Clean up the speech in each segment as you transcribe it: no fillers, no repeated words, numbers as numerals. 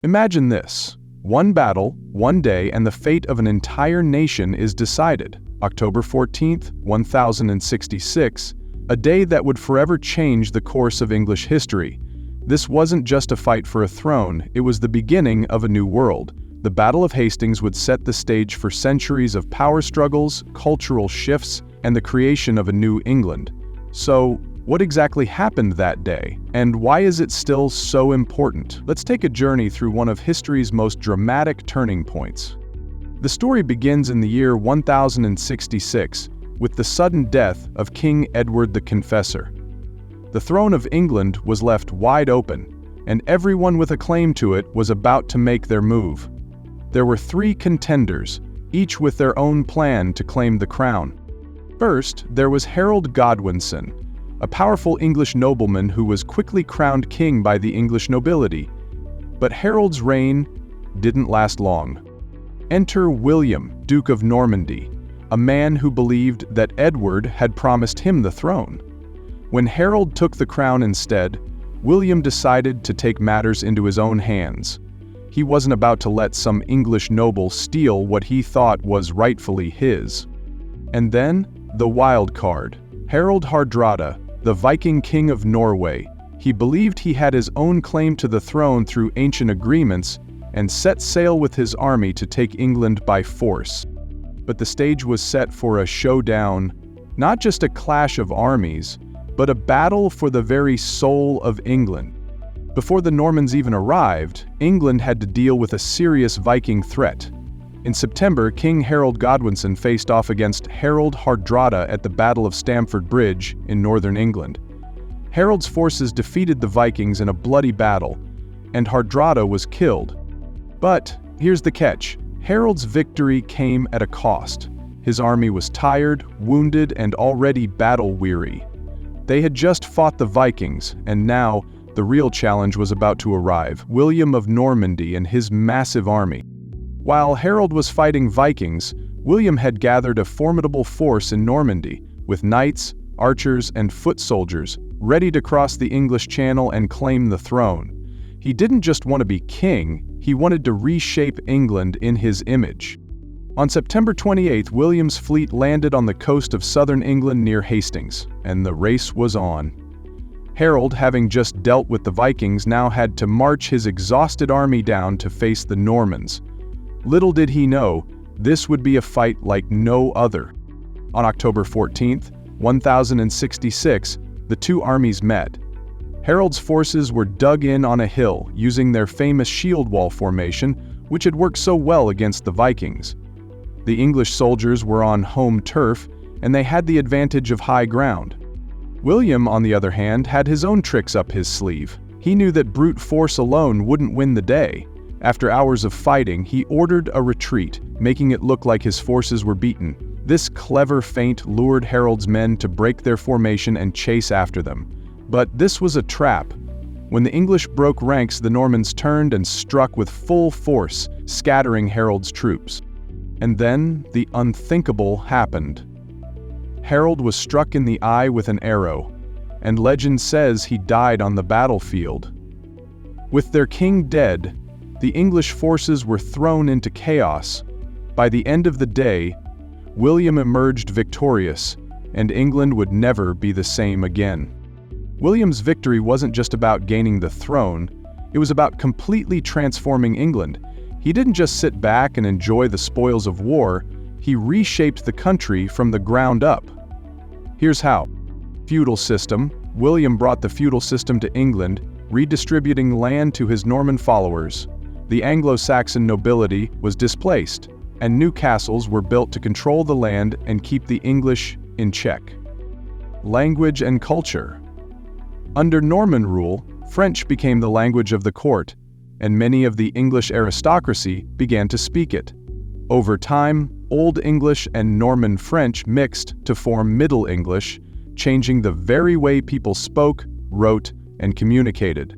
Imagine this. One battle, one day, and the fate of an entire nation is decided. October 14th, 1066, a day that would forever change the course of English history. This wasn't just a fight for a throne, it was the beginning of a new world. The Battle of Hastings would set the stage for centuries of power struggles, cultural shifts, and the creation of a new England. So, what exactly happened that day, and why is it still so important? Let's take a journey through one of history's most dramatic turning points. The story begins in the year 1066, with the sudden death of King Edward the Confessor. The throne of England was left wide open, and everyone with a claim to it was about to make their move. There were three contenders, each with their own plan to claim the crown. First, there was Harold Godwinson, a powerful English nobleman who was quickly crowned king by the English nobility. But Harold's reign didn't last long. Enter William, Duke of Normandy, a man who believed that Edward had promised him the throne. When Harold took the crown instead, William decided to take matters into his own hands. He wasn't about to let some English noble steal what he thought was rightfully his. And then, the wild card, Harald Hardrada, the Viking king of Norway. He believed he had his own claim to the throne through ancient agreements and set sail with his army to take England by force. But the stage was set for a showdown, not just a clash of armies, but a battle for the very soul of England. Before the Normans even arrived, England had to deal with a serious Viking threat. In September, King Harold Godwinson faced off against Harald Hardrada at the Battle of Stamford Bridge in northern England. Harold's forces defeated the Vikings in a bloody battle, and Hardrada was killed. But here's the catch. Harold's victory came at a cost. His army was tired, wounded, and already battle-weary. They had just fought the Vikings, and now the real challenge was about to arrive: William of Normandy and his massive army. While Harold was fighting Vikings, William had gathered a formidable force in Normandy, with knights, archers, and foot soldiers, ready to cross the English Channel and claim the throne. He didn't just want to be king, he wanted to reshape England in his image. On September 28th, William's fleet landed on the coast of southern England near Hastings, and the race was on. Harold, having just dealt with the Vikings, now had to march his exhausted army down to face the Normans. Little did he know, this would be a fight like no other. On October 14th, 1066, the two armies met. Harold's forces were dug in on a hill, using their famous shield wall formation, which had worked so well against the Vikings. The English soldiers were on home turf, and they had the advantage of high ground. William, on the other hand, had his own tricks up his sleeve. He knew that brute force alone wouldn't win the day. After hours of fighting, he ordered a retreat, making it look like his forces were beaten. This clever feint lured Harold's men to break their formation and chase after them. But this was a trap. When the English broke ranks, the Normans turned and struck with full force, scattering Harold's troops. And then the unthinkable happened. Harold was struck in the eye with an arrow, and legend says he died on the battlefield. With their king dead, the English forces were thrown into chaos. By the end of the day, William emerged victorious, and England would never be the same again. William's victory wasn't just about gaining the throne, it was about completely transforming England. He didn't just sit back and enjoy the spoils of war, he reshaped the country from the ground up. Here's how. Feudal system. William brought the feudal system to England, redistributing land to his Norman followers. The Anglo-Saxon nobility was displaced, and new castles were built to control the land and keep the English in check. Language and culture. Under Norman rule, French became the language of the court, and many of the English aristocracy began to speak it. Over time, Old English and Norman French mixed to form Middle English, changing the very way people spoke, wrote, and communicated.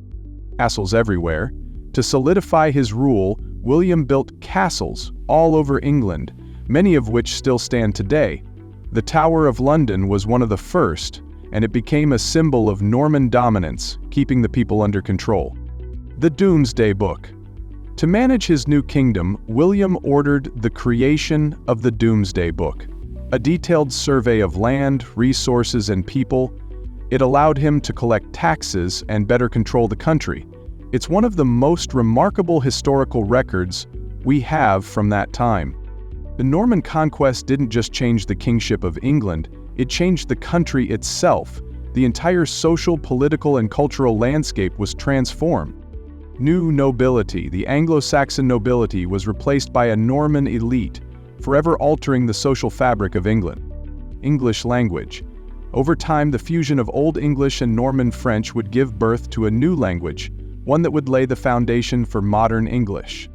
Castles everywhere. To solidify his rule, William built castles all over England, many of which still stand today. The Tower of London was one of the first, and it became a symbol of Norman dominance, keeping the people under control. The Domesday Book. To manage his new kingdom, William ordered the creation of the Domesday Book, a detailed survey of land, resources, and people. It allowed him to collect taxes and better control the country. It's one of the most remarkable historical records we have from that time. The Norman Conquest didn't just change the kingship of England, it changed the country itself. The entire social, political, and cultural landscape was transformed. New nobility, the Anglo-Saxon nobility, was replaced by a Norman elite, forever altering the social fabric of England. English language. Over time, the fusion of Old English and Norman French would give birth to a new language, one that would lay the foundation for modern English.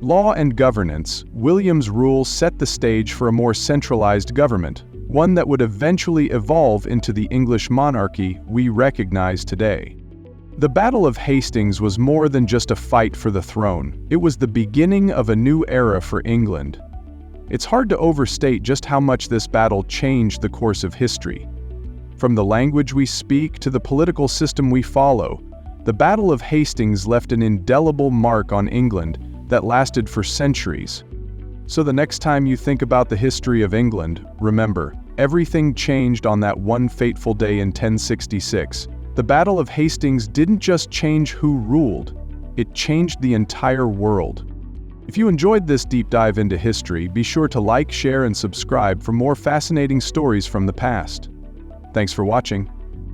Law and governance. William's rule set the stage for a more centralized government, one that would eventually evolve into the English monarchy we recognize today. The Battle of Hastings was more than just a fight for the throne. It was the beginning of a new era for England. It's hard to overstate just how much this battle changed the course of history. From the language we speak to the political system we follow, the Battle of Hastings left an indelible mark on England that lasted for centuries. So the next time you think about the history of England, remember, everything changed on that one fateful day in 1066. The Battle of Hastings didn't just change who ruled, it changed the entire world. If you enjoyed this deep dive into history, be sure to like, share, and subscribe for more fascinating stories from the past. Thanks for watching.